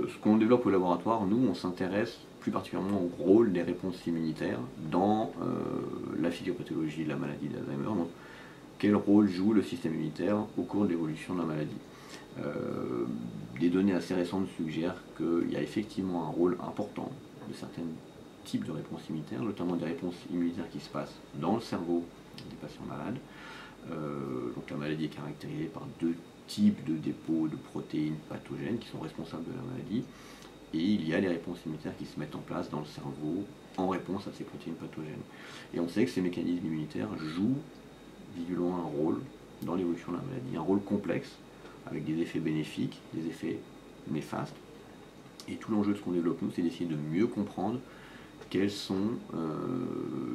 Ce qu'on développe au laboratoire, nous, on s'intéresse plus particulièrement au rôle des réponses immunitaires dans la physiopathologie de la maladie d'Alzheimer. Donc, quel rôle joue le système immunitaire au cours de l'évolution de la maladie? Des données assez récentes suggèrent qu'il y a effectivement un rôle important de certains types de réponses immunitaires, notamment des réponses immunitaires qui se passent dans le cerveau des patients malades. Donc la maladie est caractérisée par deux types de dépôts de protéines pathogènes qui sont responsables de la maladie, et il y a les réponses immunitaires qui se mettent en place dans le cerveau en réponse à ces protéines pathogènes. Et on sait que ces mécanismes immunitaires jouent visiblement un rôle dans l'évolution de la maladie, un rôle complexe, avec des effets bénéfiques, des effets néfastes. Et tout l'enjeu de ce qu'on développe nous, c'est d'essayer de mieux comprendre quelles sont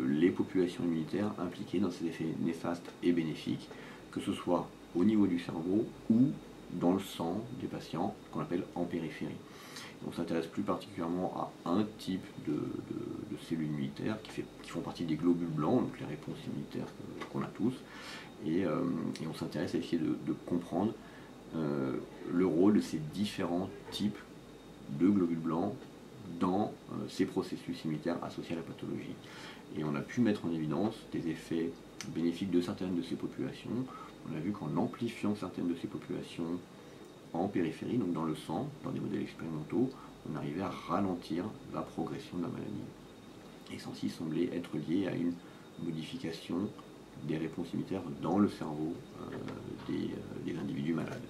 les populations immunitaires impliquées dans ces effets néfastes et bénéfiques, que ce soit au niveau du cerveau ou dans le sang des patients, qu'on appelle en périphérie. On s'intéresse plus particulièrement à un type de cellules immunitaires qui font partie des globules blancs, donc les réponses immunitaires qu'on a tous, et on s'intéresse à essayer de comprendre le rôle de ces différents types de globules blancs dans ces processus immunitaires associés à la pathologie. Et on a pu mettre en évidence des effets bénéfiques de certaines de ces populations. On a vu qu'en amplifiant certaines de ces populations en périphérie, donc dans le sang, dans des modèles expérimentaux, on arrivait à ralentir la progression de la maladie. Et ceci semblait être lié à une modification des réponses immunitaires dans le cerveau des individus malades.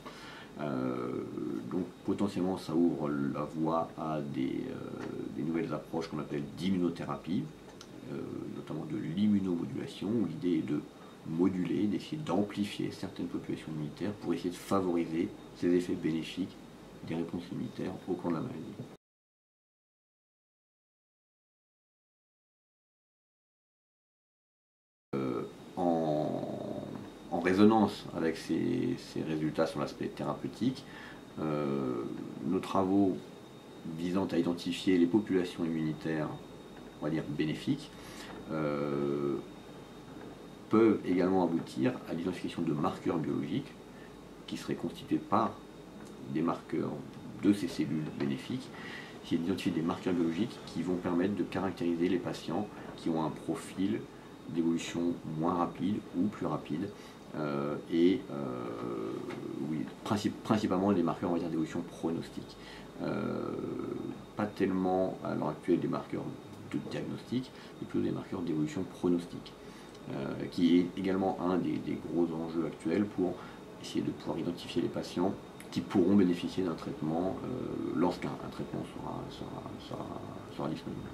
Donc potentiellement ça ouvre la voie à des nouvelles approches qu'on appelle d'immunothérapie, notamment de l'immunomodulation, où l'idée est de moduler, d'essayer d'amplifier certaines populations immunitaires pour essayer de favoriser ces effets bénéfiques des réponses immunitaires au cours de la maladie. En résonance avec ces résultats sur l'aspect thérapeutique, nos travaux visant à identifier les populations immunitaires, on va dire bénéfiques, peuvent également aboutir à l'identification de marqueurs biologiques qui seraient constitués par des marqueurs de ces cellules bénéfiques, qui identifient des marqueurs biologiques qui vont permettre de caractériser les patients qui ont un profil d'évolution moins rapide ou plus rapide, oui, principalement des marqueurs, on va dire, d'évolution pronostique. Pas tellement à l'heure actuelle des marqueurs de diagnostic, mais plutôt des marqueurs d'évolution pronostique, qui est également un des gros enjeux actuels pour essayer de pouvoir identifier les patients qui pourront bénéficier d'un traitement lorsqu'un traitement sera disponible.